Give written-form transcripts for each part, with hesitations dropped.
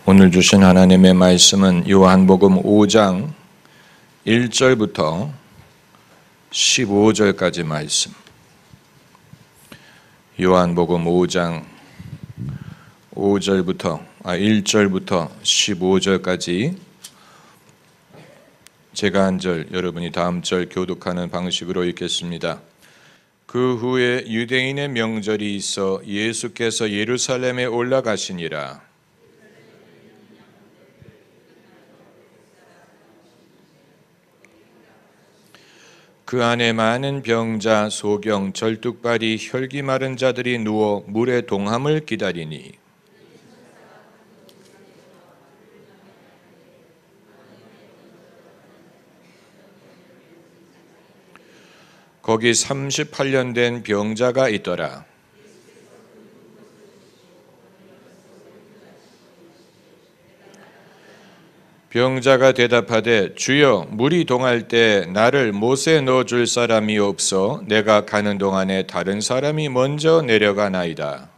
오늘 주신 하나님의 말씀은 요한복음 5장 1절부터 15절까지 말씀. 요한복음 5장 1절부터 15절까지 제가 한 절, 여러분이 다음 절 교독하는 방식으로 읽겠습니다. 그 후에 유대인의 명절이 있어 예수께서 예루살렘에 올라가시니라. 그 안에 많은 병자, 소경, 절뚝발이, 혈기 마른 자들이 누워 물의 동함을 기다리니 거기 38년 된 병자가 있더라. 병자가 대답하되 주여 물이 동할 때 나를 못에 넣어줄 사람이 없어 내가 가는 동안에 다른 사람이 먼저 내려가나이다.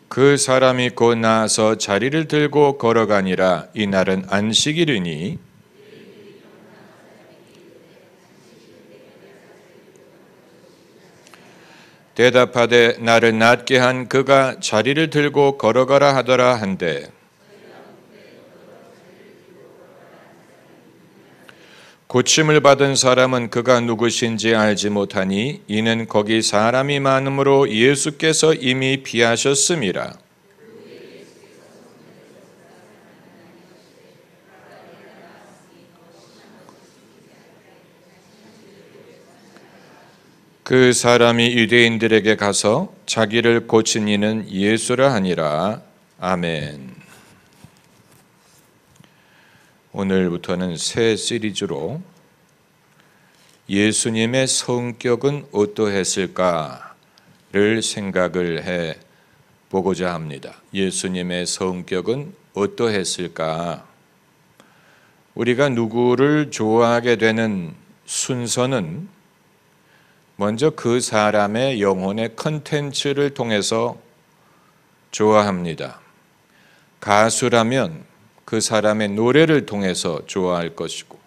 그 사람이 곧 나아서 자리를 들고 걸어가니라. 이날은 안식일이니 대답하되 나를 낫게 한 그가 자리를 들고 걸어가라 하더라 한데 고침을 받은 사람은 그가 누구신지 알지 못하니 이는 거기 사람이 많음으로 예수께서 이미 피하셨음이라. 그 사람이 유대인들에게 가서 자기를 고친 이는 예수라 하니라. 아멘. 오늘부터는 새 시리즈로 예수님의 성격은 어떠했을까를 생각을 해 보고자 합니다. 예수님의 성격은 어떠했을까? 우리가 누구를 좋아하게 되는 순서는 먼저 그 사람의 영혼의 컨텐츠를 통해서 좋아합니다. 가수라면 그 사람의 노래를 통해서 좋아할 것이고,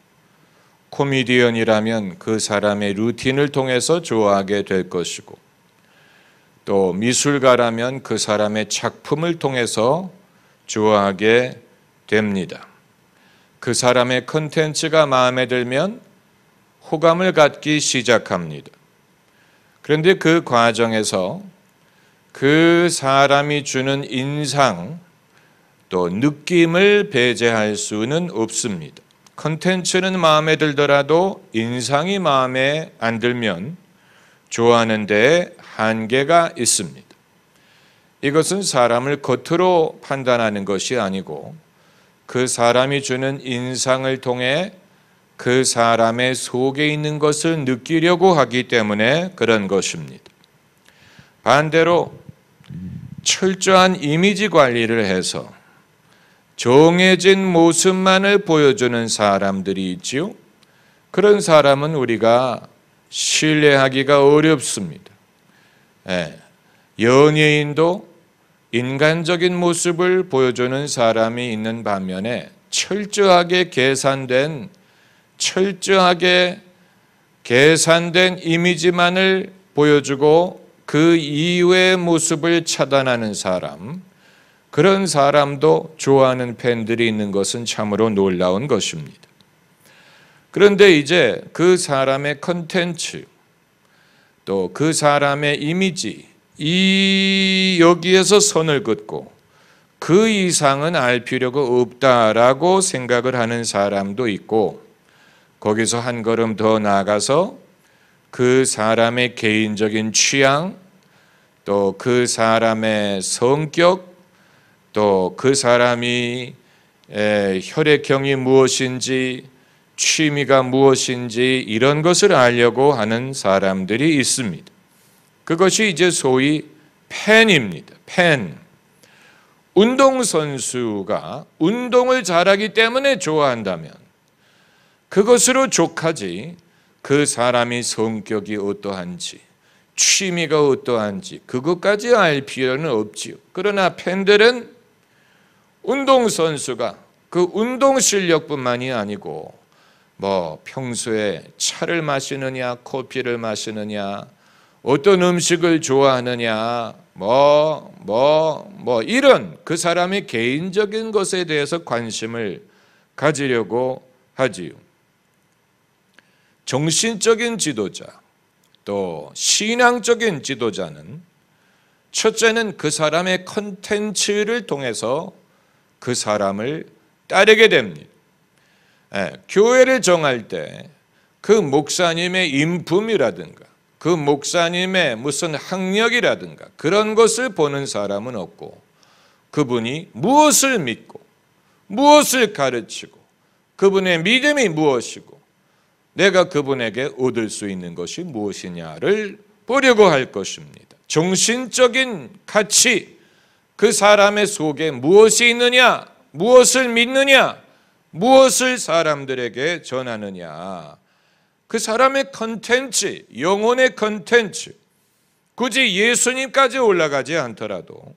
코미디언이라면 그 사람의 루틴을 통해서 좋아하게 될 것이고, 또 미술가라면 그 사람의 작품을 통해서 좋아하게 됩니다. 그 사람의 컨텐츠가 마음에 들면 호감을 갖기 시작합니다. 그런데 그 과정에서 그 사람이 주는 인상 또 느낌을 배제할 수는 없습니다. 컨텐츠는 마음에 들더라도 인상이 마음에 안 들면 좋아하는 데 한계가 있습니다. 이것은 사람을 겉으로 판단하는 것이 아니고 그 사람이 주는 인상을 통해 그 사람의 속에 있는 것을 느끼려고 하기 때문에 그런 것입니다. 반대로 철저한 이미지 관리를 해서 정해진 모습만을 보여주는 사람들이 있지요. 그런 사람은 우리가 신뢰하기가 어렵습니다. 연예인도 인간적인 모습을 보여주는 사람이 있는 반면에 철저하게 계산된 이미지만을 보여주고 그 이외의 모습을 차단하는 사람, 그런 사람도 좋아하는 팬들이 있는 것은 참으로 놀라운 것입니다. 그런데 이제 그 사람의 컨텐츠, 또 그 사람의 이미지, 여기에서 선을 긋고 그 이상은 알 필요가 없다라고 생각을 하는 사람도 있고, 거기서 한 걸음 더 나아가서 그 사람의 개인적인 취향, 또 그 사람의 성격, 또 그 사람이 혈액형이 무엇인지, 취미가 무엇인지 이런 것을 알려고 하는 사람들이 있습니다. 그것이 이제 소위 팬입니다. 팬. 운동선수가 운동을 잘하기 때문에 좋아한다면 그것으로 족하지 그 사람이 성격이 어떠한지, 취미가 어떠한지 그것까지 알 필요는 없지요. 그러나 팬들은 운동선수가 그 운동 실력뿐만이 아니고 뭐 평소에 차를 마시느냐 커피를 마시느냐 어떤 음식을 좋아하느냐 이런 그 사람의 개인적인 것에 대해서 관심을 가지려고 하지요. 정신적인 지도자 또 신앙적인 지도자는 첫째는 그 사람의 컨텐츠를 통해서 그 사람을 따르게 됩니다. 교회를 정할 때 그 목사님의 인품이라든가 그 목사님의 무슨 학력이라든가 그런 것을 보는 사람은 없고 그분이 무엇을 믿고 무엇을 가르치고 그분의 믿음이 무엇이고 내가 그분에게 얻을 수 있는 것이 무엇이냐를 보려고 할 것입니다. 정신적인 가치, 그 사람의 속에 무엇이 있느냐, 무엇을 믿느냐, 무엇을 사람들에게 전하느냐, 그 사람의 컨텐츠, 영혼의 컨텐츠, 굳이 예수님까지 올라가지 않더라도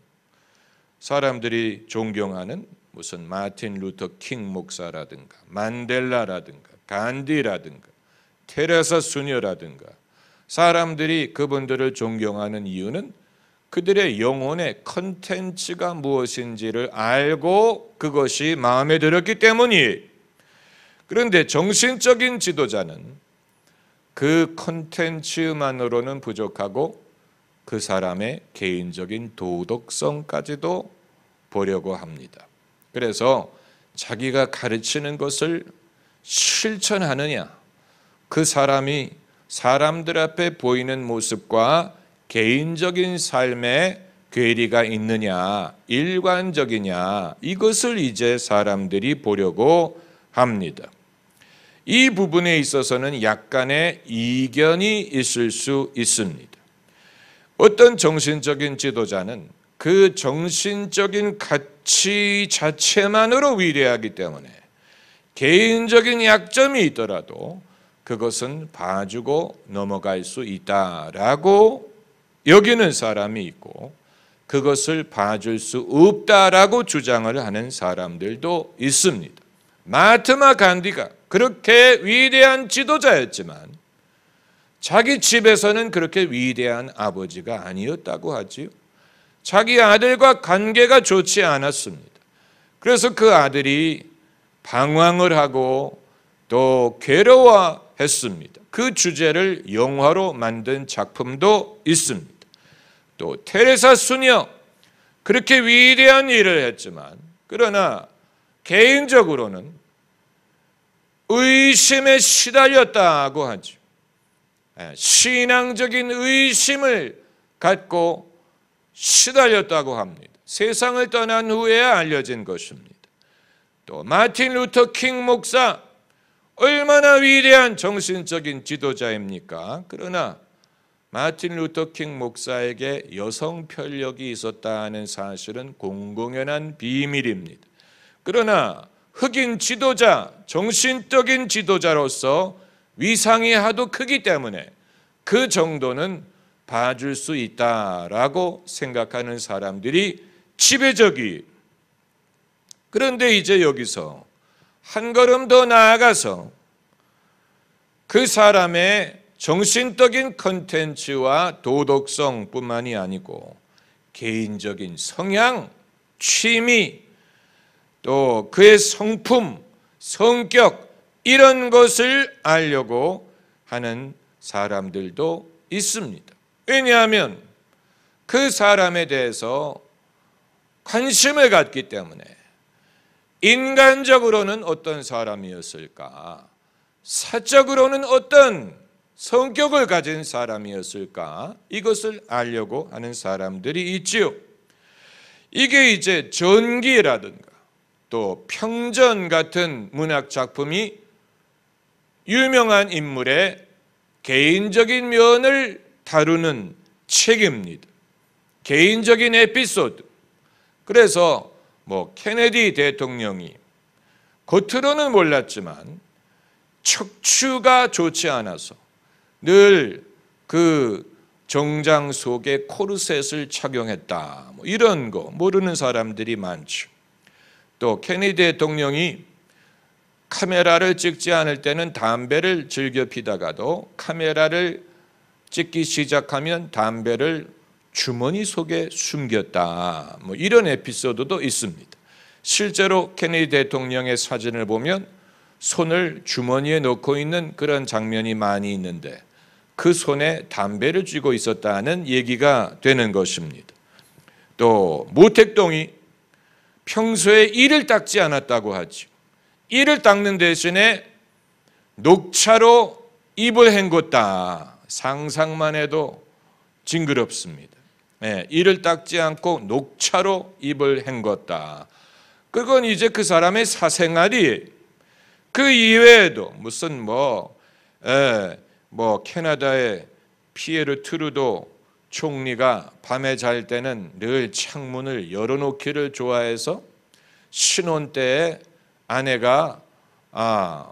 사람들이 존경하는 무슨 마틴 루터 킹 목사라든가 만델라라든가 간디라든가 테레사 수녀라든가 사람들이 그분들을 존경하는 이유는 그들의 영혼의 컨텐츠가 무엇인지를 알고 그것이 마음에 들었기 때문이에요. 그런데 정신적인 지도자는 그 컨텐츠만으로는 부족하고 그 사람의 개인적인 도덕성까지도 보려고 합니다. 그래서 자기가 가르치는 것을 실천하느냐, 그 사람이 사람들 앞에 보이는 모습과 개인적인 삶에 괴리가 있느냐, 일관적이냐, 이것을 이제 사람들이 보려고 합니다. 이 부분에 있어서는 약간의 이견이 있을 수 있습니다. 어떤 정신적인 지도자는 그 정신적인 가치 자체만으로 위대하기 때문에 개인적인 약점이 있더라도 그것은 봐주고 넘어갈 수 있다라고 여기는 사람이 있고 그것을 봐줄 수 없다라고 주장을 하는 사람들도 있습니다. 마하트마 간디가 그렇게 위대한 지도자였지만 자기 집에서는 그렇게 위대한 아버지가 아니었다고 하지요. 자기 아들과 관계가 좋지 않았습니다. 그래서 그 아들이 방황을 하고 또 괴로워했습니다. 그 주제를 영화로 만든 작품도 있습니다. 또 테레사 수녀 그렇게 위대한 일을 했지만 그러나 개인적으로는 의심에 시달렸다고 하죠. 신앙적인 의심을 갖고 시달렸다고 합니다. 세상을 떠난 후에야 알려진 것입니다. 또 마틴 루터 킹 목사 얼마나 위대한 정신적인 지도자입니까? 그러나 마틴 루터 킹 목사에게 여성 편력이 있었다는 사실은 공공연한 비밀입니다. 그러나 흑인 지도자, 정신적인 지도자로서 위상이 하도 크기 때문에 그 정도는 봐줄 수 있다라고 생각하는 사람들이 지배적이에요. 그런데 이제 여기서 한 걸음 더 나아가서 그 사람의 정신적인 컨텐츠와 도덕성뿐만이 아니고 개인적인 성향, 취미, 또 그의 성품, 성격 이런 것을 알려고 하는 사람들도 있습니다. 왜냐하면 그 사람에 대해서 관심을 갖기 때문에 인간적으로는 어떤 사람이었을까? 사적으로는 어떤 성격을 가진 사람이었을까? 이것을 알려고 하는 사람들이 있지요. 이게 이제 전기라든가 또 평전 같은 문학 작품이 유명한 인물의 개인적인 면을 다루는 책입니다. 개인적인 에피소드. 그래서 케네디 대통령이 겉으로는 몰랐지만 척추가 좋지 않아서 늘 그 정장 속에 코르셋을 착용했다. 뭐 이런 거 모르는 사람들이 많죠. 또 케네디 대통령이 카메라를 찍지 않을 때는 담배를 즐겨 피다가도 카메라를 찍기 시작하면 담배를 주머니 속에 숨겼다. 뭐 이런 에피소드도 있습니다. 실제로 케네디 대통령의 사진을 보면 손을 주머니에 넣고 있는 그런 장면이 많이 있는데 그 손에 담배를 쥐고 있었다는 얘기가 되는 것입니다. 또 모택동이 평소에 이를 닦지 않았다고 하죠. 이를 닦는 대신에 녹차로 입을 헹궜다. 상상만 해도 징그럽습니다. 이를 닦지 않고 녹차로 입을 헹궜다. 그건 이제 그 사람의 사생활이 그 이외에도 무슨 캐나다의 피에르 트루도 총리가 밤에 잘 때는 늘 창문을 열어놓기를 좋아해서 신혼 때에 아내가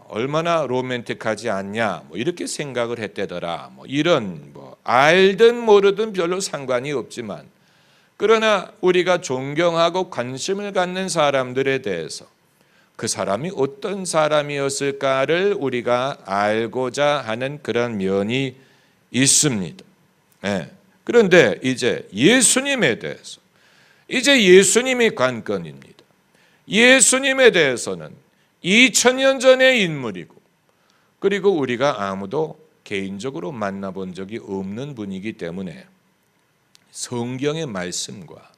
얼마나 로맨틱하지 않냐 이렇게 생각을 했대더라. 이런 알든 모르든 별로 상관이 없지만 그러나 우리가 존경하고 관심을 갖는 사람들에 대해서 그 사람이 어떤 사람이었을까를 우리가 알고자 하는 그런 면이 있습니다. 그런데 이제 예수님에 대해서 이제 예수님이 관건입니다. 예수님에 대해서는 2000년 전의 인물이고 그리고 우리가 아무도 개인적으로 만나본 적이 없는 분이기 때문에 성경의 말씀과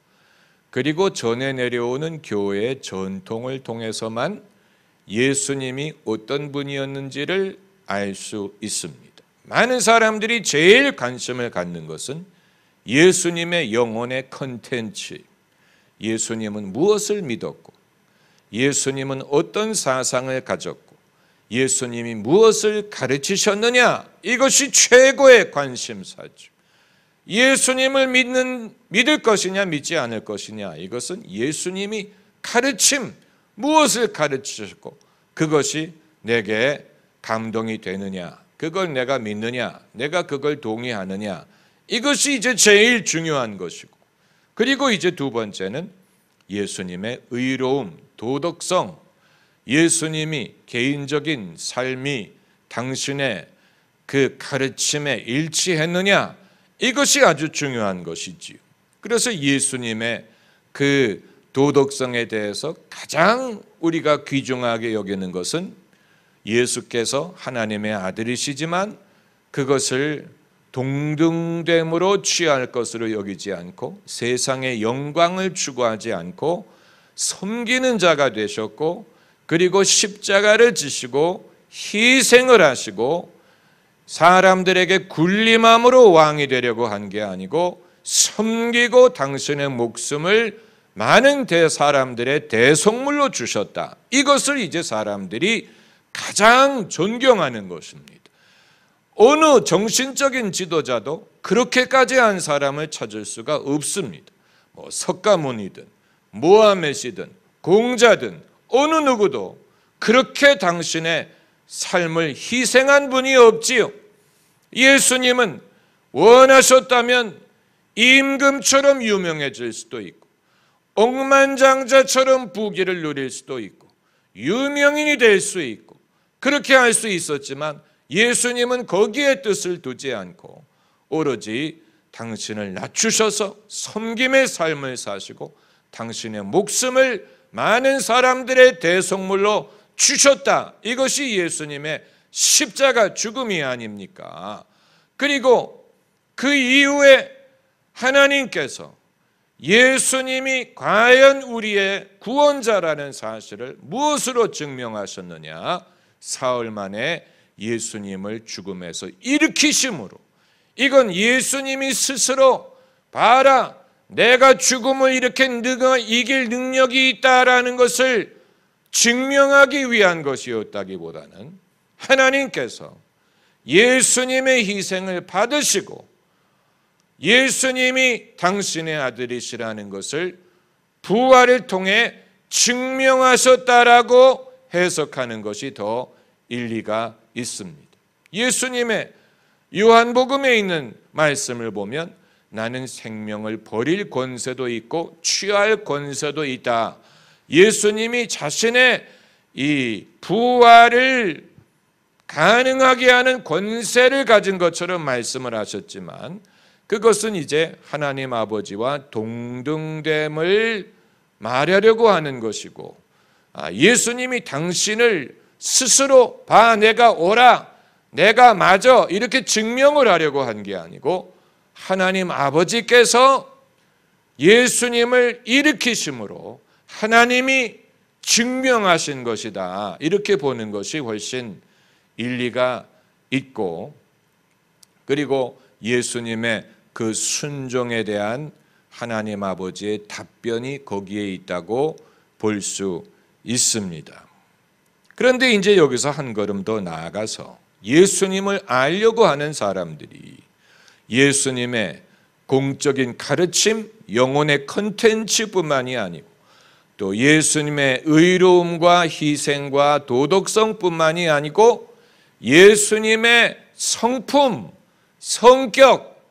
그리고 전해 내려오는 교회의 전통을 통해서만 예수님이 어떤 분이었는지를 알 수 있습니다. 많은 사람들이 제일 관심을 갖는 것은 예수님의 영혼의 컨텐츠, 예수님은 무엇을 믿었고 예수님은 어떤 사상을 가졌고 예수님이 무엇을 가르치셨느냐, 이것이 최고의 관심사죠. 예수님을 믿을 것이냐 믿지 않을 것이냐, 이것은 예수님이 가르침, 무엇을 가르치셨고 그것이 내게 감동이 되느냐, 그걸 내가 믿느냐, 내가 그걸 동의하느냐, 이것이 이제 제일 중요한 것이고, 그리고 이제 두 번째는 예수님의 의로움, 도덕성, 예수님이 개인적인 삶이 당신의 그 가르침에 일치했느냐, 이것이 아주 중요한 것이지요. 그래서 예수님의 그 도덕성에 대해서 가장 우리가 귀중하게 여기는 것은 예수께서 하나님의 아들이시지만 그것을 동등됨으로 취할 것으로 여기지 않고 세상의 영광을 추구하지 않고 섬기는 자가 되셨고, 그리고 십자가를 지시고 희생을 하시고 사람들에게 군림함으로 왕이 되려고 한 게 아니고 섬기고 당신의 목숨을 많은 사람들의 대속물로 주셨다. 이것을 이제 사람들이 가장 존경하는 것입니다. 어느 정신적인 지도자도 그렇게까지 한 사람을 찾을 수가 없습니다. 석가모니든 모하메시든 공자든 어느 누구도 그렇게 당신의 삶을 희생한 분이 없지요. 예수님은 원하셨다면 임금처럼 유명해질 수도 있고 억만장자처럼 부귀를 누릴 수도 있고 유명인이 될 수 있고 그렇게 할 수 있었지만 예수님은 거기에 뜻을 두지 않고 오로지 당신을 낮추셔서 섬김의 삶을 사시고 당신의 목숨을 많은 사람들의 대속물로 주셨다. 이것이 예수님의 십자가 죽음이 아닙니까? 그리고 그 이후에 하나님께서 예수님이 과연 우리의 구원자라는 사실을 무엇으로 증명하셨느냐? 사흘 만에 예수님을 죽음에서 일으키심으로. 이건 예수님이 스스로 봐라, 내가 죽음을 이렇게 이길 능력이 있다라는 것을 증명하기 위한 것이었다기보다는 하나님께서 예수님의 희생을 받으시고 예수님이 당신의 아들이시라는 것을 부활을 통해 증명하셨다라고 해석하는 것이 더 일리가 있습니다. 예수님의 요한복음에 있는 말씀을 보면 나는 생명을 버릴 권세도 있고 취할 권세도 있다. 예수님이 자신의 이 부활을 가능하게 하는 권세를 가진 것처럼 말씀을 하셨지만 그것은 이제 하나님 아버지와 동등됨을 말하려고 하는 것이고 예수님이 당신을 스스로 봐 내가 오라 내가 맞아 이렇게 증명을 하려고 한 게 아니고 하나님 아버지께서 예수님을 일으키심으로 하나님이 증명하신 것이다. 이렇게 보는 것이 훨씬 일리가 있고 그리고 예수님의 그 순종에 대한 하나님 아버지의 답변이 거기에 있다고 볼 수 있습니다. 그런데 이제 여기서 한 걸음 더 나아가서 예수님을 알려고 하는 사람들이 예수님의 공적인 가르침, 영혼의 컨텐츠뿐만이 아니고 또 예수님의 의로움과 희생과 도덕성뿐만이 아니고 예수님의 성품, 성격,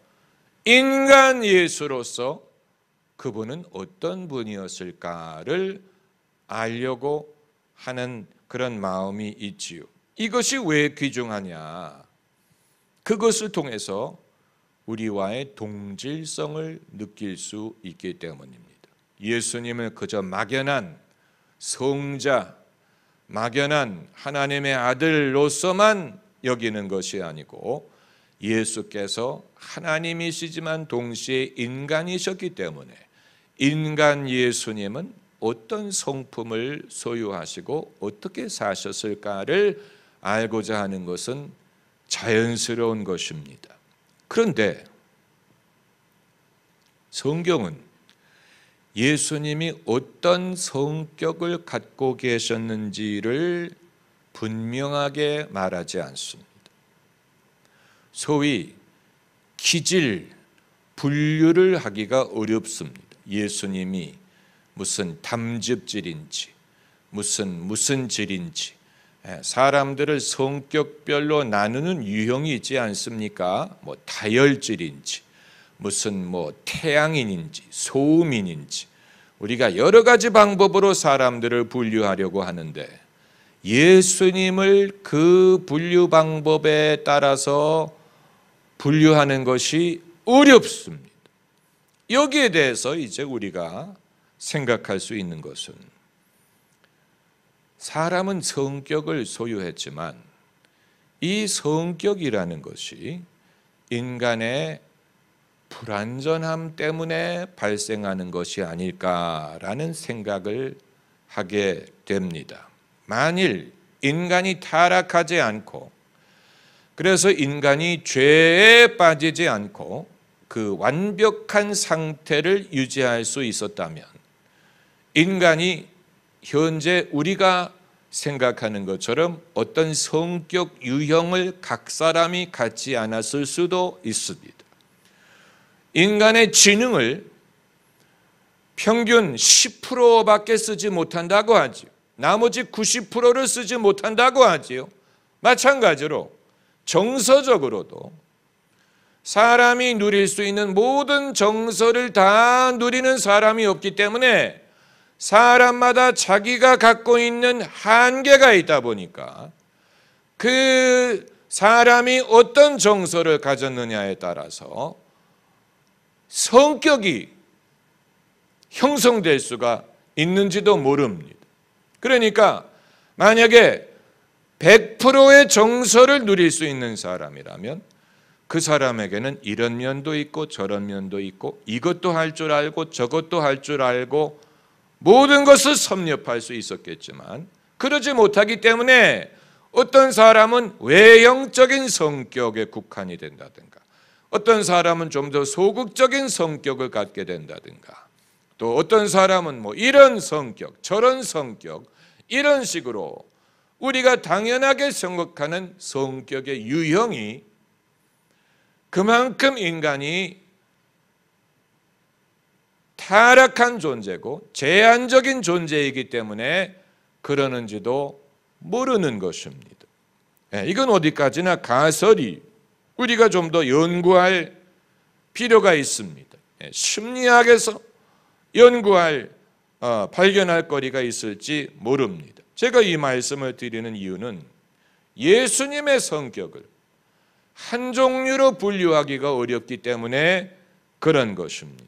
인간 예수로서 그분은 어떤 분이었을까를 알려고 하는 그런 마음이 있지요. 이것이 왜 귀중하냐? 그것을 통해서 우리와의 동질성을 느낄 수 있기 때문입니다. 예수님을 그저 막연한 성자, 막연한 하나님의 아들로서만 여기는 것이 아니고 예수께서 하나님이시지만 동시에 인간이셨기 때문에 인간 예수님은 어떤 성품을 소유하시고 어떻게 사셨을까를 알고자 하는 것은 자연스러운 것입니다. 그런데 성경은 예수님이 어떤 성격을 갖고 계셨는지를 분명하게 말하지 않습니다. 소위 기질, 분류를 하기가 어렵습니다. 예수님이 무슨 담즙질인지 무슨 질인지 사람들을 성격별로 나누는 유형이 있지 않습니까? 뭐 다혈질인지 무슨 태양인인지 소음인인지 우리가 여러 가지 방법으로 사람들을 분류하려고 하는데 예수님을 그 분류 방법에 따라서 분류하는 것이 어렵습니다. 여기에 대해서 이제 우리가 생각할 수 있는 것은 사람은 성격을 소유했지만 이 성격이라는 것이 인간의 불완전함 때문에 발생하는 것이 아닐까라는 생각을 하게 됩니다. 만일 인간이 타락하지 않고 그래서 인간이 죄에 빠지지 않고 그 완벽한 상태를 유지할 수 있었다면 인간이 현재 우리가 생각하는 것처럼 어떤 성격 유형을 각 사람이 갖지 않았을 수도 있습니다. 인간의 지능을 평균 10%밖에 쓰지 못한다고 하지요. 나머지 90%를 쓰지 못한다고 하지요. 마찬가지로 정서적으로도 사람이 누릴 수 있는 모든 정서를 다 누리는 사람이 없기 때문에 사람마다 자기가 갖고 있는 한계가 있다 보니까 그 사람이 어떤 정서를 가졌느냐에 따라서 성격이 형성될 수가 있는지도 모릅니다. 그러니까 만약에 100%의 정서를 누릴 수 있는 사람이라면 그 사람에게는 이런 면도 있고 저런 면도 있고 이것도 할 줄 알고 저것도 할 줄 알고 모든 것을 섭렵할 수 있었겠지만 그러지 못하기 때문에 어떤 사람은 외형적인 성격에 국한이 된다든가 어떤 사람은 좀 더 소극적인 성격을 갖게 된다든가 또 어떤 사람은 이런 성격 저런 성격 이런 식으로 우리가 당연하게 생각하는 성격의 유형이 그만큼 인간이 타락한 존재고 제한적인 존재이기 때문에 그러는지도 모르는 것입니다. 이건 어디까지나 가설이 우리가 좀 더 연구할 필요가 있습니다. 심리학에서 연구할 발견할 거리가 있을지 모릅니다. 제가 이 말씀을 드리는 이유는 예수님의 성격을 한 종류로 분류하기가 어렵기 때문에 그런 것입니다.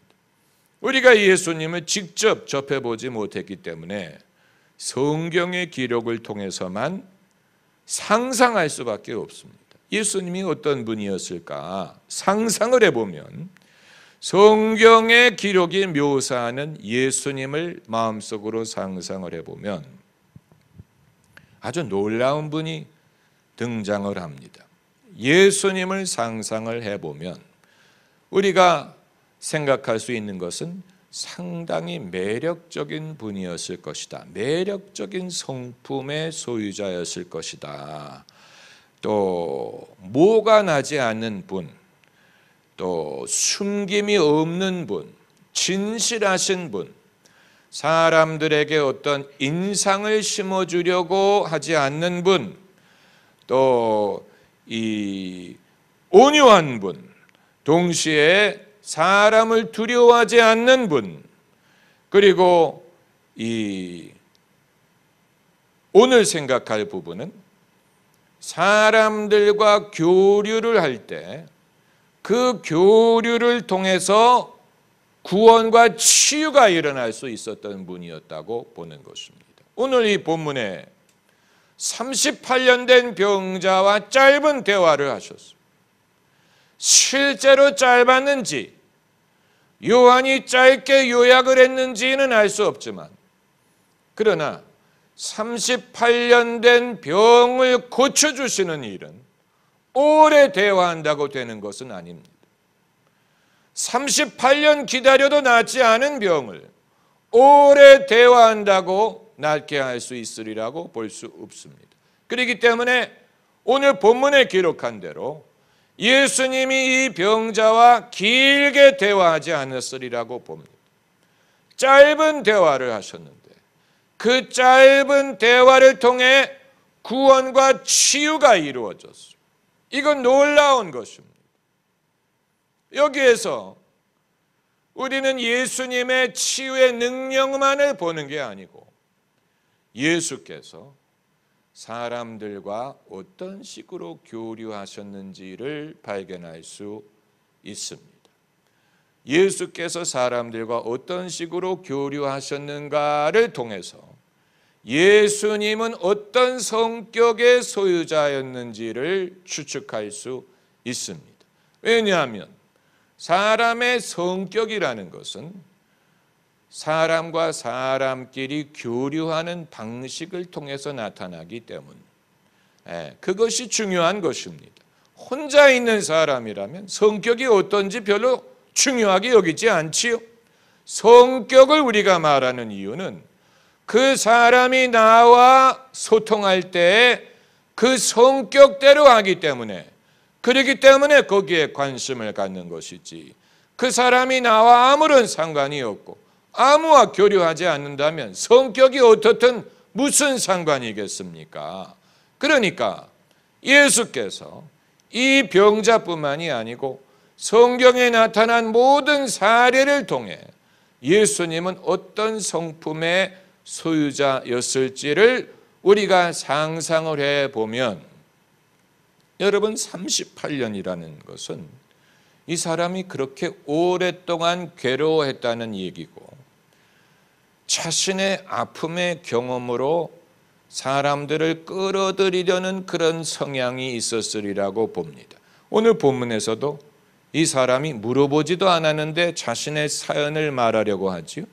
우리가 예수님을 직접 접해보지 못했기 때문에 성경의 기록을 통해서만 상상할 수밖에 없습니다. 예수님이 어떤 분이었을까 상상을 해보면 성경의 기록이 묘사하는 예수님을 마음속으로 상상을 해보면 아주 놀라운 분이 등장을 합니다. 예수님을 상상을 해보면 우리가 생각할 수 있는 것은 상당히 매력적인 분이었을 것이다. 매력적인 성품의 소유자였을 것이다. 또 모가 나지 않는 분, 또 숨김이 없는 분, 진실하신 분, 사람들에게 어떤 인상을 심어주려고 하지 않는 분, 또 이 온유한 분, 동시에 사람을 두려워하지 않는 분, 그리고 이 오늘 생각할 부분은 사람들과 교류를 할 때 그 교류를 통해서 구원과 치유가 일어날 수 있었던 분이었다고 보는 것입니다. 오늘 이 본문에 38년 된 병자와 짧은 대화를 하셨습니다. 실제로 짧았는지 요한이 짧게 요약을 했는지는 알 수 없지만 그러나 38년 된 병을 고쳐주시는 일은 오래 대화한다고 되는 것은 아닙니다. 38년 기다려도 낫지 않은 병을 오래 대화한다고 낫게 할 수 있으리라고 볼 수 없습니다. 그렇기 때문에 오늘 본문에 기록한 대로 예수님이 이 병자와 길게 대화하지 않았으리라고 봅니다. 짧은 대화를 하셨는데 그 짧은 대화를 통해 구원과 치유가 이루어졌습니다. 이건 놀라운 것입니다. 여기에서 우리는 예수님의 치유의 능력만을 보는 게 아니고 예수께서 사람들과 어떤 식으로 교류하셨는지를 발견할 수 있습니다. 예수께서 사람들과 어떤 식으로 교류하셨는가를 통해서 예수님은 어떤 성격의 소유자였는지를 추측할 수 있습니다. 왜냐하면 사람의 성격이라는 것은 사람과 사람끼리 교류하는 방식을 통해서 나타나기 때문에 그것이 중요한 것입니다. 혼자 있는 사람이라면 성격이 어떤지 별로 중요하게 여기지 않지요. 성격을 우리가 말하는 이유는 그 사람이 나와 소통할 때 그 성격대로 하기 때문에 그렇기 때문에 거기에 관심을 갖는 것이지 그 사람이 나와 아무런 상관이 없고 아무와 교류하지 않는다면 성격이 어떻든 무슨 상관이겠습니까? 그러니까 예수께서 이 병자뿐만이 아니고 성경에 나타난 모든 사례를 통해 예수님은 어떤 성품의 소유자였을지를 우리가 상상을 해보면 여러분 38년이라는 것은 이 사람이 그렇게 오랫동안 괴로워했다는 얘기고 자신의 아픔의 경험으로 사람들을 끌어들이려는 그런 성향이 있었으리라고 봅니다. 오늘 본문에서도 이 사람이 물어보지도 않았는데 자신의 사연을 말하려고 하지요.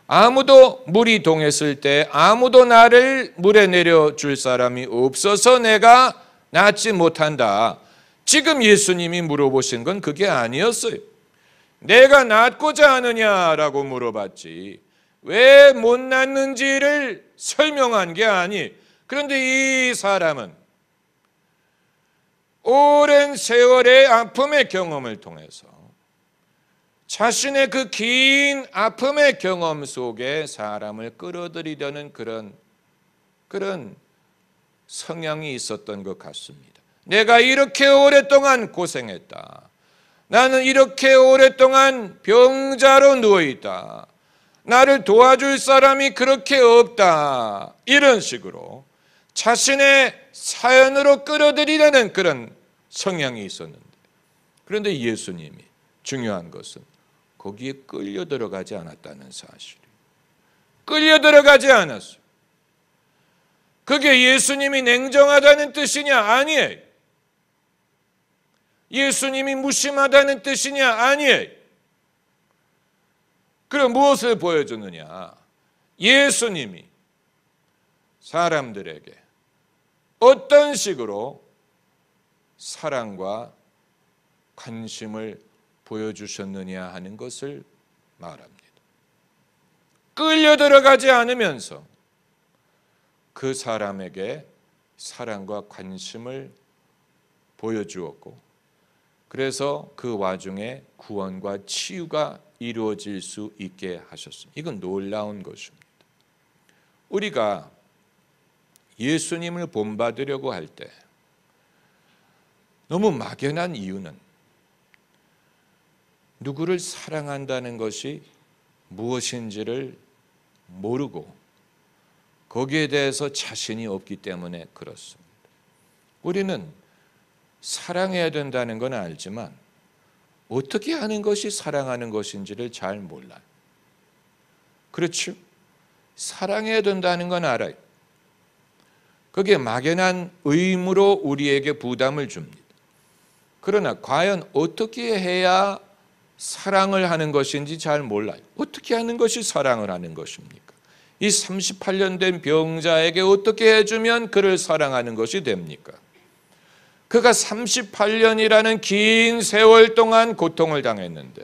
아무도 물이 동했을 때 아무도 나를 물에 내려줄 사람이 없어서 내가 낫지 못한다. 지금 예수님이 물어보신 건 그게 아니었어요. 내가 낫고자 하느냐라고 물어봤지 왜 못 낫는지를 설명한 게 아니. 그런데 이 사람은 오랜 세월의 아픔의 경험을 통해서 자신의 그 긴 아픔의 경험 속에 사람을 끌어들이려는 그런 성향이 있었던 것 같습니다. 내가 이렇게 오랫동안 고생했다. 나는 이렇게 오랫동안 병자로 누워있다. 나를 도와줄 사람이 그렇게 없다. 이런 식으로 자신의 사연으로 끌어들이려는 그런 성향이 있었는데, 그런데 예수님이 중요한 것은 거기에 끌려 들어가지 않았다는 사실이에요. 끌려 들어가지 않았어요. 그게 예수님이 냉정하다는 뜻이냐? 아니에요. 예수님이 무심하다는 뜻이냐? 아니에요. 그럼 무엇을 보여주느냐? 예수님이 사람들에게 어떤 식으로 사랑과 관심을 보여주셨느냐 하는 것을 말합니다. 끌려 들어가지 않으면서 그 사람에게 사랑과 관심을 보여주었고, 그래서 그 와중에 구원과 치유가 이루어질 수 있게 하셨습니다. 이건 놀라운 것입니다. 우리가 예수님을 본받으려고 할 때 너무 막연한 이유는 누구를 사랑한다는 것이 무엇인지를 모르고 거기에 대해서 자신이 없기 때문에 그렇습니다. 우리는 사랑해야 된다는 건 알지만 어떻게 하는 것이 사랑하는 것인지를 잘 몰라요. 그렇죠? 사랑해야 된다는 건 알아요. 그게 막연한 의무로 우리에게 부담을 줍니다. 그러나 과연 어떻게 해야 사랑을 하는 것인지 잘 몰라요. 어떻게 하는 것이 사랑을 하는 것입니까? 이 38년 된 병자에게 어떻게 해주면 그를 사랑하는 것이 됩니까? 그가 38년이라는 긴 세월 동안 고통을 당했는데,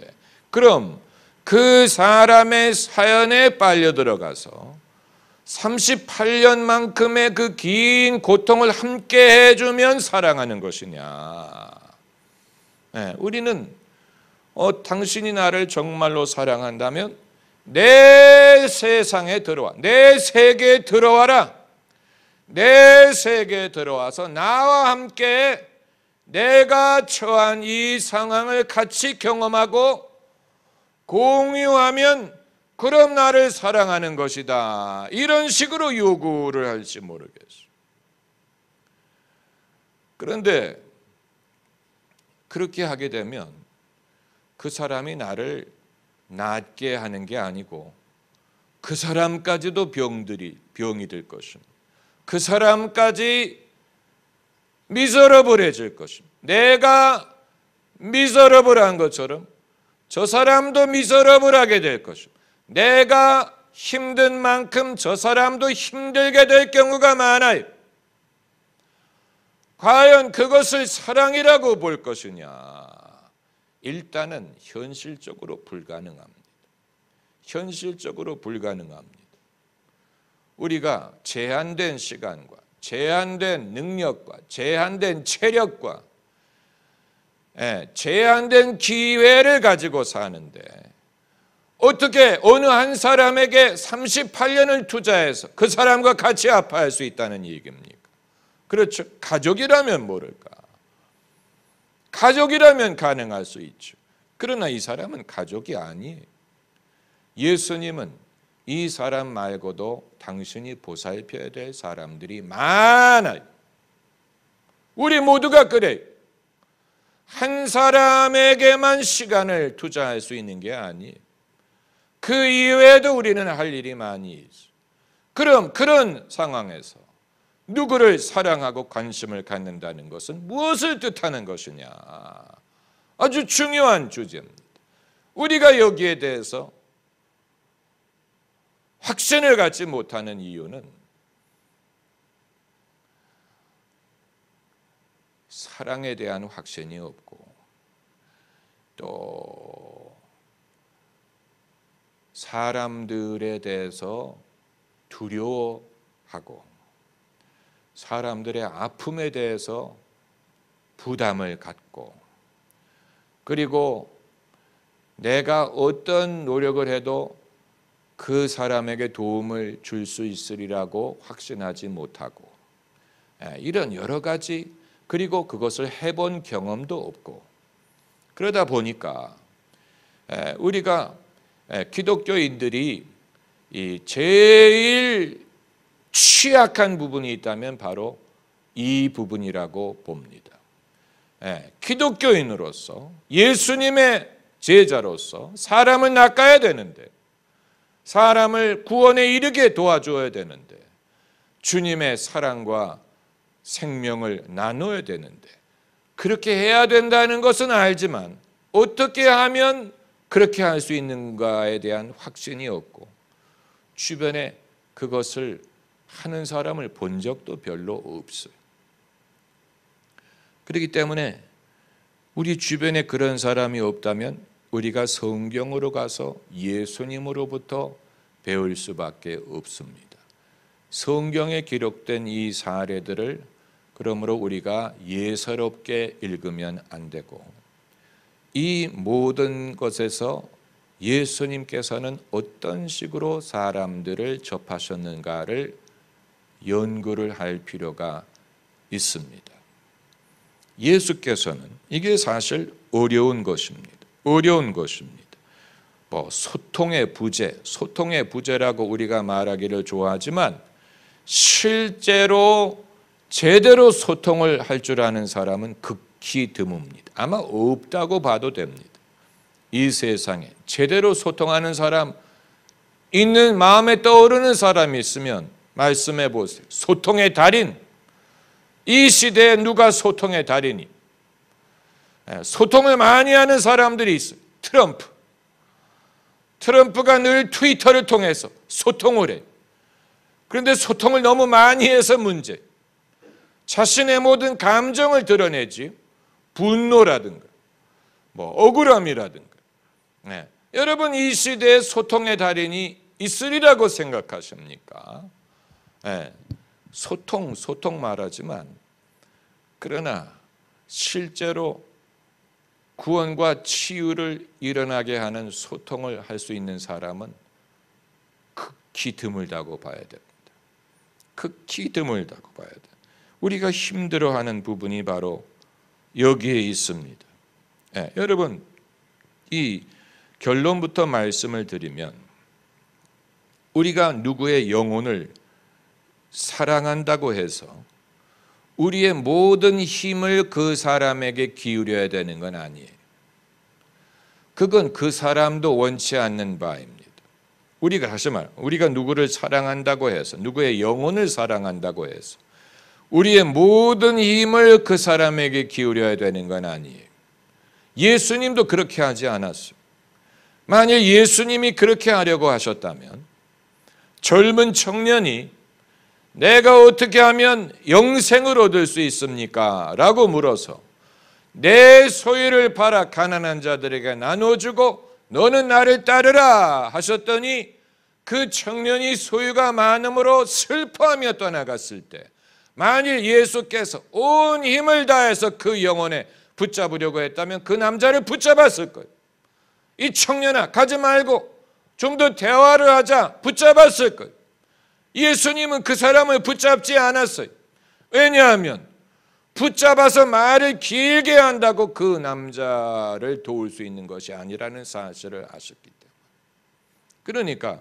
그럼 그 사람의 사연에 빨려 들어가서 38년만큼의 그 긴 고통을 함께 해주면 사랑하는 것이냐? 네, 우리는 당신이 나를 정말로 사랑한다면 내 세상에 들어와, 내 세계에 들어와라. 내 세계에 들어와서 나와 함께 내가 처한 이 상황을 같이 경험하고 공유하면 그럼 나를 사랑하는 것이다. 이런 식으로 요구를 할지 모르겠어요. 그런데 그렇게 하게 되면 그 사람이 나를 낫게 하는 게 아니고 그 사람까지도 병이 될 것입니다. 그 사람까지 미저러블해질 것입니다. 내가 미저러블한 것처럼 저 사람도 미저러블하게 될 것입니다. 내가 힘든 만큼 저 사람도 힘들게 될 경우가 많아요. 과연 그것을 사랑이라고 볼 것이냐? 일단은 현실적으로 불가능합니다. 현실적으로 불가능합니다. 우리가 제한된 시간과 제한된 능력과 제한된 체력과 제한된 기회를 가지고 사는데 어떻게 어느 한 사람에게 38년을 투자해서 그 사람과 같이 아파할 수 있다는 얘기입니까? 그렇죠. 가족이라면 모를까? 가족이라면 가능할 수 있죠. 그러나 이 사람은 가족이 아니에요. 예수님은 이 사람 말고도 당신이 보살펴야 될 사람들이 많아요. 우리 모두가 그래요. 한 사람에게만 시간을 투자할 수 있는 게 아니에요. 그 이외에도 우리는 할 일이 많이 있어요. 그럼 그런 상황에서 누구를 사랑하고 관심을 갖는다는 것은 무엇을 뜻하는 것이냐? 아주 중요한 주제입니다. 우리가 여기에 대해서 확신을 갖지 못하는 이유는 사랑에 대한 확신이 없고 또 사람들에 대해서 두려워하고 사람들의 아픔에 대해서 부담을 갖고 그리고 내가 어떤 노력을 해도 그 사람에게 도움을 줄 수 있으리라고 확신하지 못하고 이런 여러 가지 그리고 그것을 해본 경험도 없고 그러다 보니까 우리가 기독교인들이 이 제일 취약한 부분이 있다면 바로 이 부분이라고 봅니다. 기독교인으로서 예수님의 제자로서 사람을 낚아야 되는데, 사람을 구원에 이르게 도와줘야 되는데, 주님의 사랑과 생명을 나눠야 되는데, 그렇게 해야 된다는 것은 알지만 어떻게 하면 그렇게 할 수 있는가에 대한 확신이 없고, 주변에 그것을 하는 사람을 본 적도 별로 없어요. 그렇기 때문에 우리 주변에 그런 사람이 없다면 우리가 성경으로 가서 예수님으로부터 배울 수밖에 없습니다. 성경에 기록된 이 사례들을 그러므로 우리가 예사롭게 읽으면 안 되고, 이 모든 것에서 예수님께서는 어떤 식으로 사람들을 접하셨는가를 연구를 할 필요가 있습니다. 예수께서는 이게 사실 어려운 것입니다. 어려운 것입니다. 소통의 부재라고 우리가 말하기를 좋아하지만 실제로 제대로 소통을 할 줄 아는 사람은 극히 드뭅니다. 아마 없다고 봐도 됩니다. 이 세상에 제대로 소통하는 사람, 있는 마음에 떠오르는 사람이 있으면 말씀해 보세요. 소통의 달인. 이 시대에 누가 소통의 달인이? 소통을 많이 하는 사람들이 있어요. 트럼프가 늘 트위터를 통해서 소통을 해요. 그런데 소통을 너무 많이 해서 문제. 자신의 모든 감정을 드러내지, 분노라든가 억울함이라든가. 여러분, 이 시대에 소통의 달인이 있으리라고 생각하십니까? 소통 말하지만, 그러나 실제로 구원과 치유를 일어나게 하는 소통을 할 수 있는 사람은 극히 드물다고 봐야 됩니다. 극히 드물다고 봐야 돼요. 우리가 힘들어하는 부분이 바로 여기에 있습니다. 여러분, 이 결론부터 말씀을 드리면, 우리가 누구의 영혼을 사랑한다고 해서 우리의 모든 힘을 그 사람에게 기울여야 되는 건 아니에요. 그건 그 사람도 원치 않는 바입니다. 우리가 누구를 사랑한다고 해서, 누구의 영혼을 사랑한다고 해서 우리의 모든 힘을 그 사람에게 기울여야 되는 건 아니에요. 예수님도 그렇게 하지 않았어요. 만일 예수님이 그렇게 하려고 하셨다면 젊은 청년이 내가 어떻게 하면 영생을 얻을 수 있습니까? 라고 물어서 내 소유를 팔아 가난한 자들에게 나눠주고 너는 나를 따르라 하셨더니 그 청년이 소유가 많음으로 슬퍼하며 떠나갔을 때, 만일 예수께서 온 힘을 다해서 그 영혼에 붙잡으려고 했다면 그 남자를 붙잡았을 거예요. 이 청년아, 가지 말고 좀 더 대화를 하자, 붙잡았을 거예요. 예수님은 그 사람을 붙잡지 않았어요. 왜냐하면 붙잡아서 말을 길게 한다고 그 남자를 도울 수 있는 것이 아니라는 사실을 아셨기 때문에. 그러니까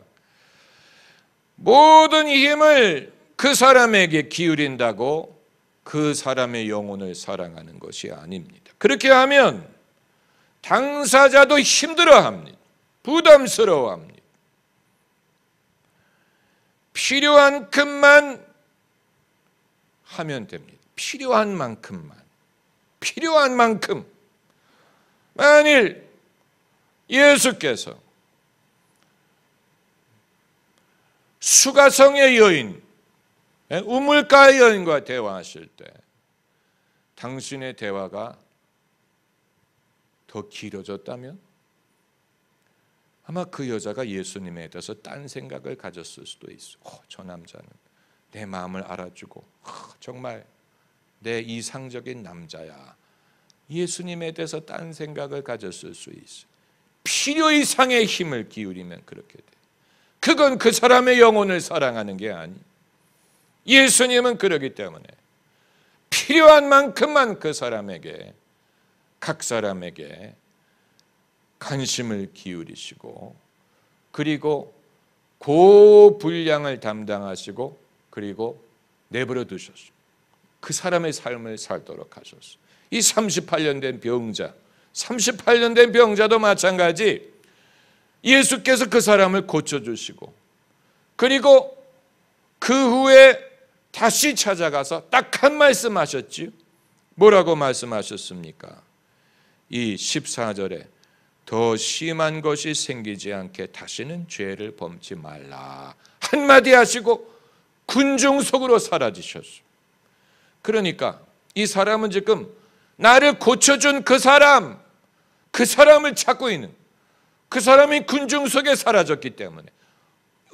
모든 힘을 그 사람에게 기울인다고 그 사람의 영혼을 사랑하는 것이 아닙니다. 그렇게 하면 당사자도 힘들어합니다. 부담스러워합니다. 필요한 만큼만 하면 됩니다. 필요한 만큼만. 필요한 만큼. 만일 예수께서 수가성의 여인, 우물가의 여인과 대화하실 때 당신의 대화가 더 길어졌다면 아마 그 여자가 예수님에 대해서 딴 생각을 가졌을 수도 있어요. 저 남자는 내 마음을 알아주고 정말 내 이상적인 남자야. 예수님에 대해서 딴 생각을 가졌을 수 있어요. 필요 이상의 힘을 기울이면 그렇게 돼. 그건 그 사람의 영혼을 사랑하는 게 아니. 예수님은 그러기 때문에 필요한 만큼만 그 사람에게, 각 사람에게 관심을 기울이시고 그리고 그 분량을 담당하시고 그리고 내버려 두셨어요. 그 사람의 삶을 살도록 하셨어요. 이 38년 된 병자, 38년 된 병자도 마찬가지 예수께서 그 사람을 고쳐주시고 그리고 그 후에 다시 찾아가서 딱 한 말씀 하셨지요. 뭐라고 말씀하셨습니까? 이 14절에 더 심한 것이 생기지 않게 다시는 죄를 범치 말라 한마디 하시고 군중 속으로 사라지셨어요. 그러니까 이 사람은 지금 나를 고쳐준 그 사람을 찾고 있는, 그 사람이 군중 속에 사라졌기 때문에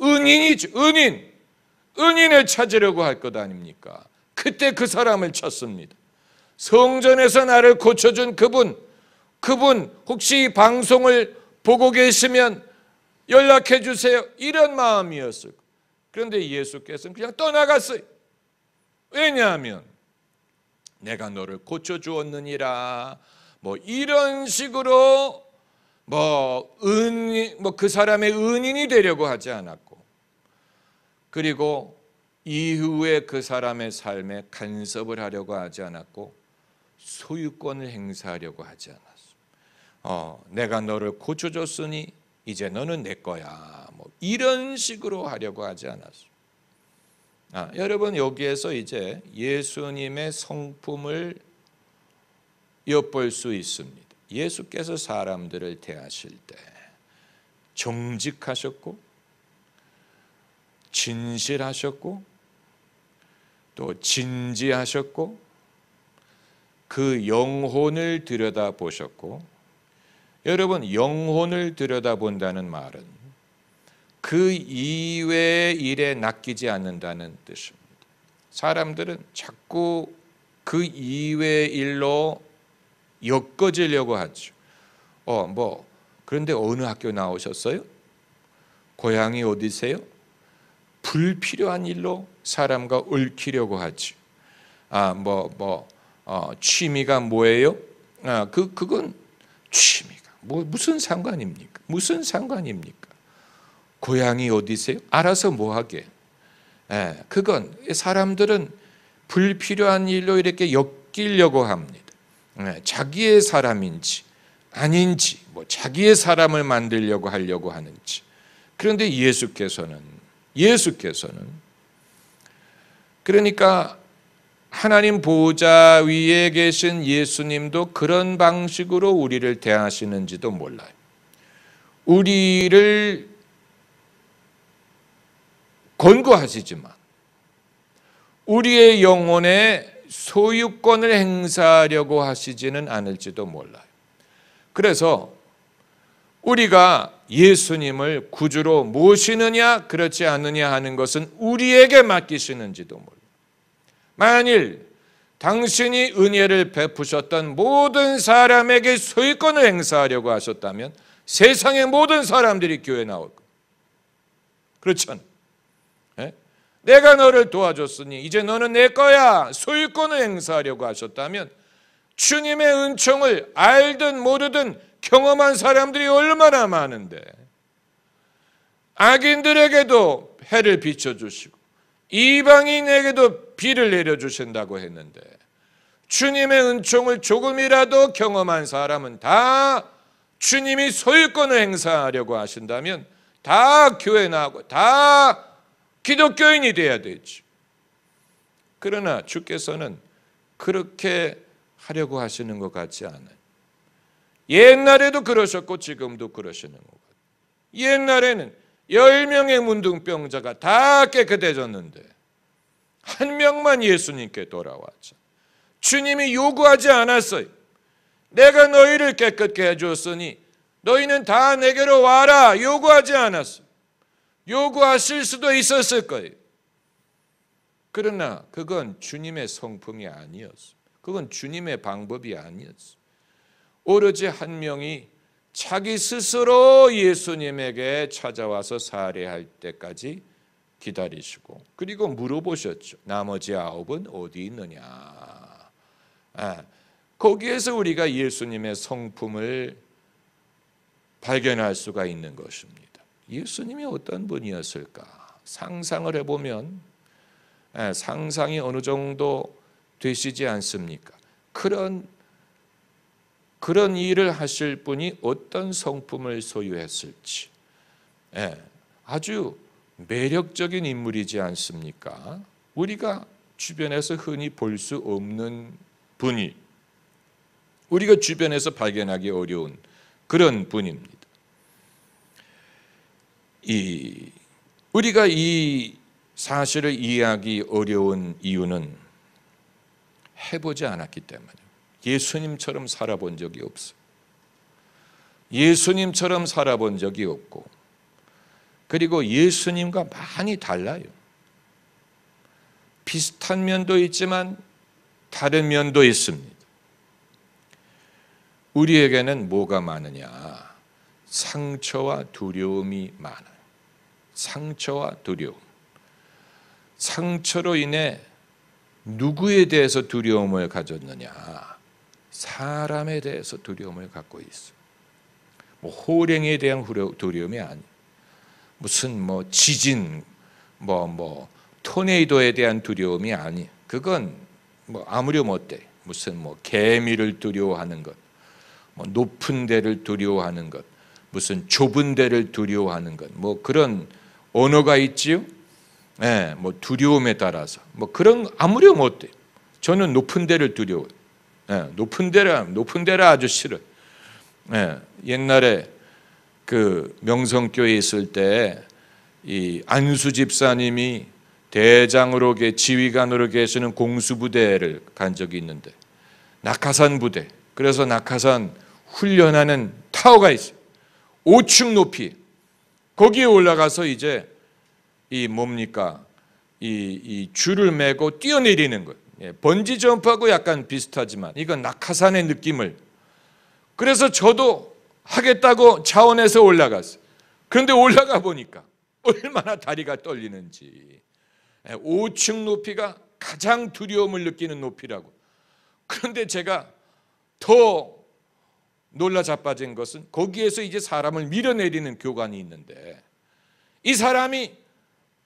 은인이죠. 은인을 찾으려고 할 것 아닙니까? 그때 그 사람을 찾습니다. 성전에서 나를 고쳐준 그분 혹시 이 방송을 보고 계시면 연락해 주세요. 이런 마음이었어요. 그런데 예수께서는 그냥 떠나갔어요. 왜냐하면 내가 너를 고쳐주었느니라 이런 식으로 그 사람의 은인이 되려고 하지 않았고 그리고 이후에 그 사람의 삶에 간섭을 하려고 하지 않았고 소유권을 행사하려고 하지 않았어. 내가 너를 고쳐줬으니 이제 너는 내 거야. 이런 식으로 하려고 하지 않았어. 여러분 여기에서 이제 예수님의 성품을 엿볼 수 있습니다. 예수께서 사람들을 대하실 때 정직하셨고 진실하셨고 또 진지하셨고 그 영혼을 들여다보셨고 여러분 영혼을 들여다본다는 말은 그 이외의 일에 낚이지 않는다는 뜻입니다. 사람들은 자꾸 그 이외의 일로 엮어지려고 하죠. 그런데 어느 학교 나오셨어요? 고향이 어디세요? 불필요한 일로 사람과 얽히려고 하죠. 취미가 뭐예요? 그건 취미가 무슨 상관입니까? 무슨 상관입니까? 고향이 어디세요? 알아서 뭐하게? 그건 사람들은 불필요한 일로 이렇게 엮이려고 합니다. 자기의 사람인지 아닌지 자기의 사람을 만들려고 하려고 하는지. 그런데 예수께서는 그러니까 하나님 보좌 위에 계신 예수님도 그런 방식으로 우리를 대하시는지도 몰라요. 우리를 권고하시지만 우리의 영혼에 소유권을 행사하려고 하시지는 않을지도 몰라요. 그래서 우리가 예수님을 구주로 모시느냐 그렇지 않느냐 하는 것은 우리에게 맡기시는지도 몰라요. 만일 당신이 은혜를 베푸셨던 모든 사람에게 소유권을 행사하려고 하셨다면 세상의 모든 사람들이 교회에 나올 거예요. 그렇잖아요. 내가 너를 도와줬으니 이제 너는 내 거야 소유권을 행사하려고 하셨다면 주님의 은총을 알든 모르든 경험한 사람들이 얼마나 많은데 악인들에게도 해를 비춰주시고 이방인에게도 비를 내려주신다고 했는데 주님의 은총을 조금이라도 경험한 사람은 다 주님이 소유권을 행사하려고 하신다면 다 교회 나오고 다 기독교인이 돼야 되죠. 그러나 주께서는 그렇게 하려고 하시는 것 같지 않아요. 옛날에도 그러셨고 지금도 그러시는 것 같아요. 옛날에는 10명의 문둥병자가 다 깨끗해졌는데 한 명만 예수님께 돌아왔죠. 주님이 요구하지 않았어요. 내가 너희를 깨끗게 해주었으니 너희는 다 내게로 와라. 요구하지 않았어요. 요구하실 수도 있었을 거예요. 그러나 그건 주님의 성품이 아니었어요. 그건 주님의 방법이 아니었어요. 오로지 한 명이 자기 스스로 예수님에게 찾아와서 살해할 때까지 기다리시고 그리고 물어보셨죠. 나머지 9은 어디 있느냐. 거기에서 우리가 예수님의 성품을 발견할 수가 있는 것입니다. 예수님이 어떤 분이었을까? 상상을 해보면 상상이 어느 정도 되시지 않습니까? 그런 일을 하실 분이 어떤 성품을 소유했을지 아주 매력적인 인물이지 않습니까? 우리가 주변에서 흔히 볼 수 없는 분이, 우리가 주변에서 발견하기 어려운 그런 분입니다. 우리가 이 사실을 이해하기 어려운 이유는 해보지 않았기 때문이에요. 예수님처럼 살아본 적이 없어요. 예수님처럼 살아본 적이 없고, 그리고 예수님과 많이 달라요. 비슷한 면도 있지만 다른 면도 있습니다. 우리에게는 뭐가 많으냐? 상처와 두려움이 많아요. 상처와 두려움. 상처로 인해 누구에 대해서 두려움을 가졌느냐? 사람에 대해서 두려움을 갖고 있어요. 호랭이에 대한 두려움이 아니에요. 무슨 지진, 토네이도에 대한 두려움이 아니에요. 그건 아무렴 어때? 무슨 개미를 두려워하는 것, 높은 데를 두려워하는 것, 무슨 좁은 데를 두려워하는 것, 그런 언어가 있지요. 두려움에 따라서 그런 아무렴 어때? 저는 높은 데를 두려워요. 높은 데라 아주 싫어요. 옛날에 그 명성교회에 있을 때 이 안수 집사님이 대장으로 지휘관으로 계시는 공수부대를 간 적이 있는데, 낙하산 부대, 그래서 낙하산 훈련하는 타워가 있어요. 5층 높이. 거기에 올라가서 이제 이 줄을 메고 뛰어내리는 거예요. 번지 점프하고 약간 비슷하지만 이건 낙하산의 느낌을. 그래서 저도 하겠다고 자원해서 올라갔어요. 그런데 올라가 보니까 얼마나 다리가 떨리는지. 5층 높이가 가장 두려움을 느끼는 높이라고. 그런데 제가 더 놀라 자빠진 것은 거기에서 이제 사람을 밀어내리는 교관이 있는데, 이 사람이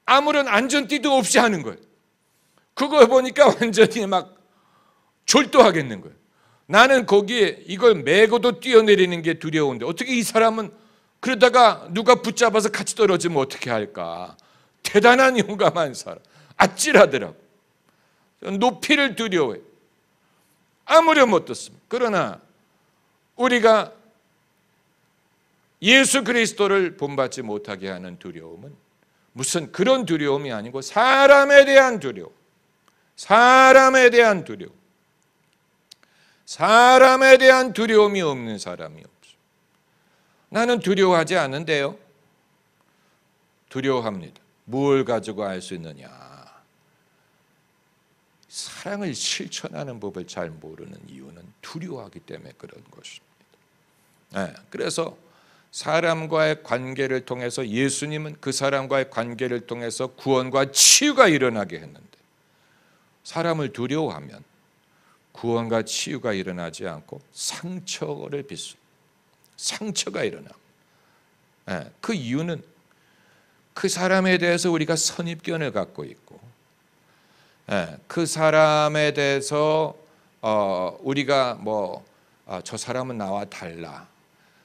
아무런 안전띠도 없이 하는 거예요. 그거 보니까 완전히 막 졸도하겠는 거예요. 나는 거기에 이걸 메고도 뛰어내리는 게 두려운데 어떻게 이 사람은 그러다가 누가 붙잡아서 같이 떨어지면 어떻게 할까? 대단한 용감한 사람. 아찔하더라고. 높이를 두려워해. 아무렴 어떻습니까? 그러나 우리가 예수 그리스도를 본받지 못하게 하는 두려움은 무슨 그런 두려움이 아니고 사람에 대한 두려움. 사람에 대한 두려움. 사람에 대한 두려움이 없는 사람이 없어. 나는 두려워하지 않는데요. 두려워합니다. 뭘 가지고 알 수 있느냐? 사랑을 실천하는 법을 잘 모르는 이유는 두려워하기 때문에 그런 것입니다. 그래서 사람과의 관계를 통해서 예수님은 그 사람과의 관계를 통해서 구원과 치유가 일어나게 했는데, 사람을 두려워하면 구원과 치유가 일어나지 않고 상처를 빚습니다. 상처가 일어납니다. 그 이유는 그 사람에 대해서 우리가 선입견을 갖고 있고, 그 사람에 대해서 우리가 저 사람은 나와 달라,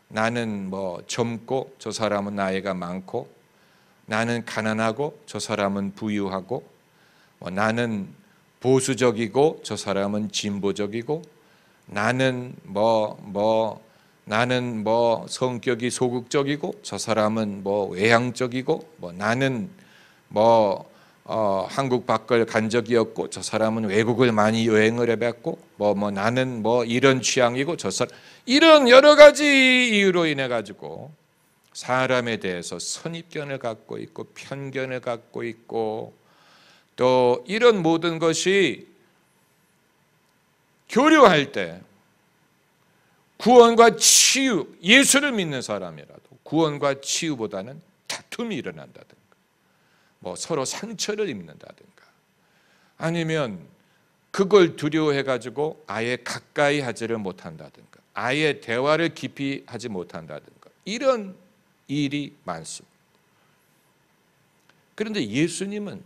나는 젊고 저 사람은 나이가 많고, 나는 가난하고 저 사람은 부유하고, 나는 보수적이고 저 사람은 진보적이고, 나는 나는 성격이 소극적이고 저 사람은 외향적이고, 나는 한국 밖을 간 적이 없고 저 사람은 외국을 많이 여행을 해봤고, 나는 이런 취향이고 저 사람, 이런 여러 가지 이유로 인해 가지고 사람에 대해서 선입견을 갖고 있고 편견을 갖고 있고, 또 이런 모든 것이 교류할 때 구원과 치유, 예수를 믿는 사람이라도 구원과 치유보다는 다툼이 일어난다든가, 서로 상처를 입는다든가, 아니면 그걸 두려워해 가지고 아예 가까이 하지를 못한다든가, 아예 대화를 깊이 하지 못한다든가, 이런 일이 많습니다. 그런데 예수님은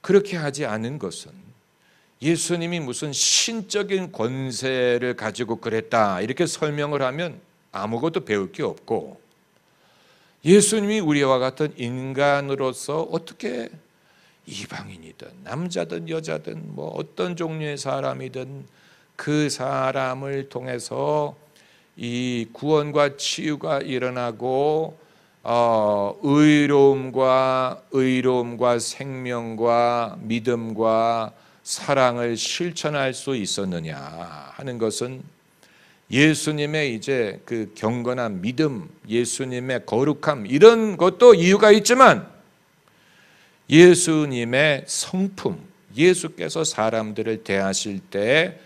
그렇게 하지 않은 것은 예수님이 무슨 신적인 권세를 가지고 그랬다 이렇게 설명을 하면 아무것도 배울 게 없고, 예수님이 우리와 같은 인간으로서 어떻게 이방인이든 남자든 여자든 뭐 어떤 종류의 사람이든 그 사람을 통해서 이 구원과 치유가 일어나고 의로움과 생명과 믿음과 사랑을 실천할 수 있었느냐 하는 것은 예수님의 이제 그 경건한 믿음, 예수님의 거룩함 이런 것도 이유가 있지만 예수님의 성품, 예수께서 사람들을 대하실 때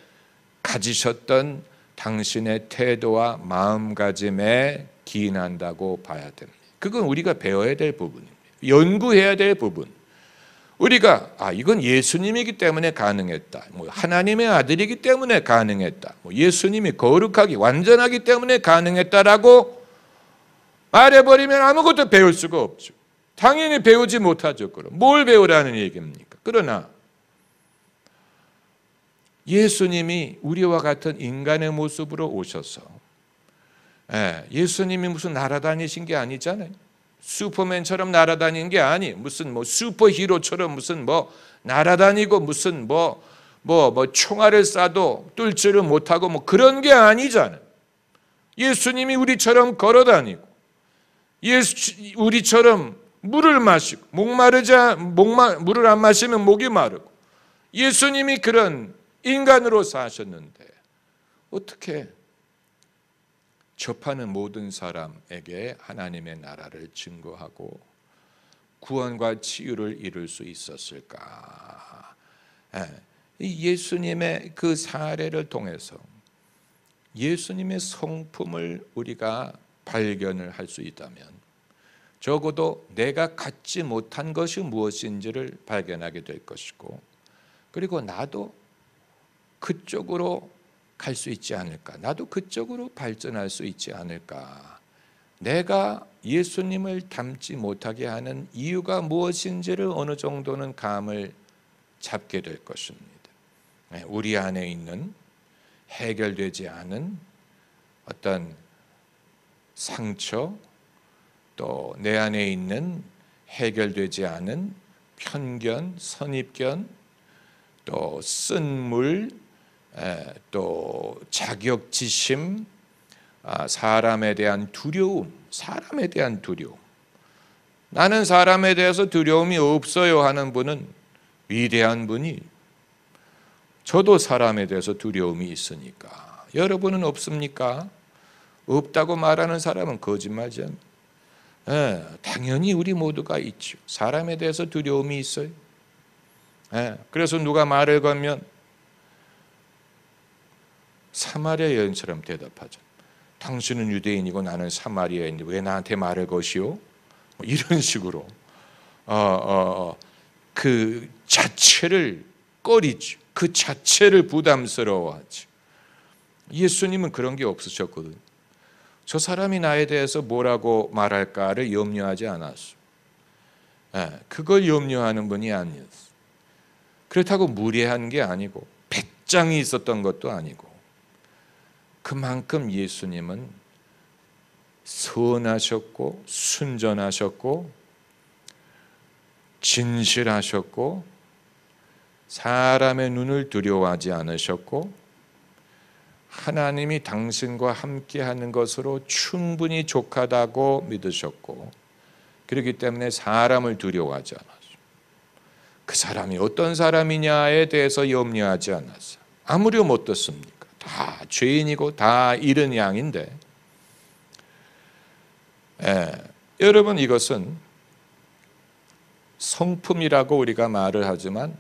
가지셨던 당신의 태도와 마음가짐에 기인한다고 봐야 됩니다. 그건 우리가 배워야 될 부분입니다. 연구해야 될 부분. 우리가 이건 예수님이기 때문에 가능했다. 하나님의 아들이기 때문에 가능했다. 예수님이 거룩하기 완전하기 때문에 가능했다라고 말해버리면 아무것도 배울 수가 없죠. 당연히 배우지 못하죠. 그럼 뭘 배우라는 얘기입니까? 그러나 예수님이 우리와 같은 인간의 모습으로 오셔서 예수님이 무슨 날아다니신 게 아니잖아요. 슈퍼맨처럼 날아다니는 게 아니, 무슨 슈퍼히로처럼 무슨 날아다니고 무슨 총알을 쏴도 뚫지를 못하고 그런 게 아니잖아요. 예수님이 우리처럼 걸어다니고 우리처럼 물을 마시고 물을 안 마시면 목이 마르고 예수님이 그런 인간으로 사셨는데 어떻게 접하는 모든 사람에게 하나님의 나라를 증거하고 구원과 치유를 이룰 수 있었을까? 예수님의 그 사례를 통해서 예수님의 성품을 우리가 발견을 할 수 있다면 적어도 내가 갖지 못한 것이 무엇인지를 발견하게 될 것이고, 그리고 나도 그쪽으로 갈 수 있지 않을까? 나도 그쪽으로 발전할 수 있지 않을까? 내가 예수님을 닮지 못하게 하는 이유가 무엇인지를 어느 정도는 감을 잡게 될 것입니다. 우리 안에 있는 해결되지 않은 어떤 상처, 또 내 안에 있는 해결되지 않은 편견, 선입견, 또 쓴물, 또 자격지심, 사람에 대한 두려움, 나는 사람에 대해서 두려움이 없어요 하는 분은 위대한 분이, 저도 사람에 대해서 두려움이 있으니까. 여러분은 없습니까? 없다고 말하는 사람은 거짓말이죠. 당연히 우리 모두가 있죠. 사람에 대해서 두려움이 있어요. 그래서 누가 말을 걸면 사마리아 여인처럼 대답하죠. 당신은 유대인이고 나는 사마리아인인데 왜 나한테 말을 것이요? 이런 식으로 그 자체를 꺼리죠. 그 자체를 부담스러워하죠. 예수님은 그런 게 없으셨거든요. 저 사람이 나에 대해서 뭐라고 말할까를 염려하지 않았어요. 그걸 염려하는 분이 아니었어요. 그렇다고 무례한 게 아니고 배짱이 있었던 것도 아니고, 그만큼 예수님은 선하셨고 순전하셨고 진실하셨고 사람의 눈을 두려워하지 않으셨고 하나님이 당신과 함께하는 것으로 충분히 족하다고 믿으셨고, 그렇기 때문에 사람을 두려워하지 않았어요. 그 사람이 어떤 사람이냐에 대해서 염려하지 않았어요. 아무렴 어떻습니까? 다 죄인이고 다 잃은 양인데, 여러분 이것은 성품이라고 우리가 말을 하지만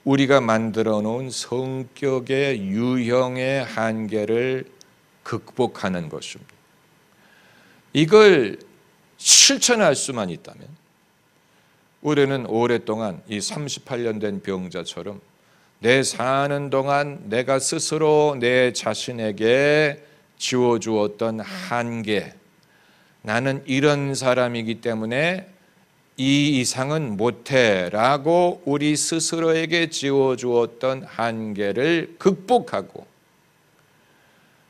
우리가 만들어 놓은 성격의 유형의 한계를 극복하는 것입니다. 이걸 실천할 수만 있다면 우리는 오랫동안 이 38년 된 병자처럼 내 사는 동안 내가 스스로 내 자신에게 지워주었던 한계, 나는 이런 사람이기 때문에 이 이상은 못해 라고 우리 스스로에게 지워주었던 한계를 극복하고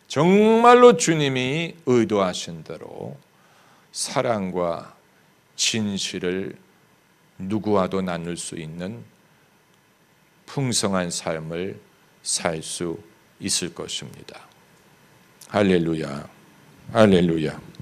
정말로 주님이 의도하신 대로 사랑과 진실을 누구와도 나눌 수 있는 풍성한 삶을 살 수 있을 것입니다. 할렐루야, 할렐루야.